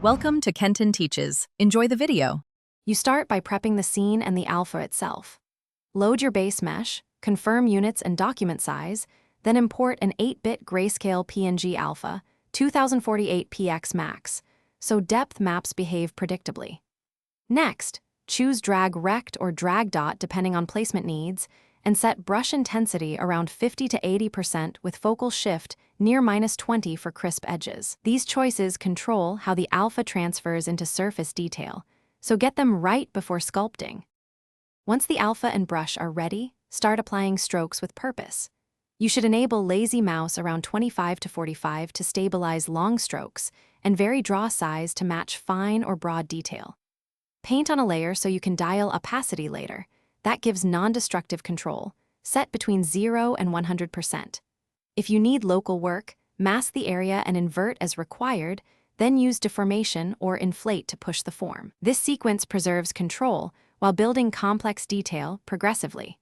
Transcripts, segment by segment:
Welcome to Kenton Teaches. Enjoy the video. You start by prepping the scene and the alpha itself. Load your base mesh, confirm units and document size, then import an 8-bit grayscale PNG alpha, 2048px max, so depth maps behave predictably. Next, choose drag rect or drag dot depending on placement needs, and set brush intensity around 50 to 80% with focal shift near -20 for crisp edges. These choices control how the alpha transfers into surface detail, so get them right before sculpting. Once the alpha and brush are ready, start applying strokes with purpose. You should enable lazy mouse around 25 to 45 to stabilize long strokes, and vary draw size to match fine or broad detail. Paint on a layer so you can dial opacity later. That gives non-destructive control, set between 0 and 100%. If you need local work, mask the area and invert as required, then use deformation or inflate to push the form. This sequence preserves control while building complex detail progressively.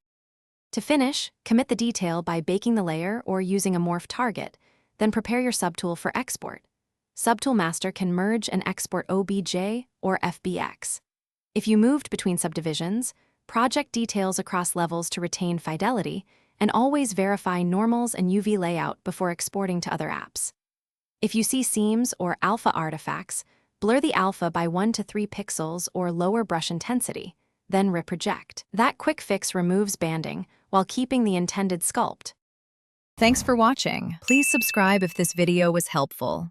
To finish, commit the detail by baking the layer or using a morph target, then prepare your subtool for export. Subtool Master can merge and export OBJ or FBX. If you moved between subdivisions, project details across levels to retain fidelity, and always verify normals and UV layout before exporting to other apps. If you see seams or alpha artifacts, blur the alpha by 1 to 3 pixels or lower brush intensity, then reproject. That quick fix removes banding while keeping the intended sculpt. Thanks for watching. Please subscribe if this video was helpful.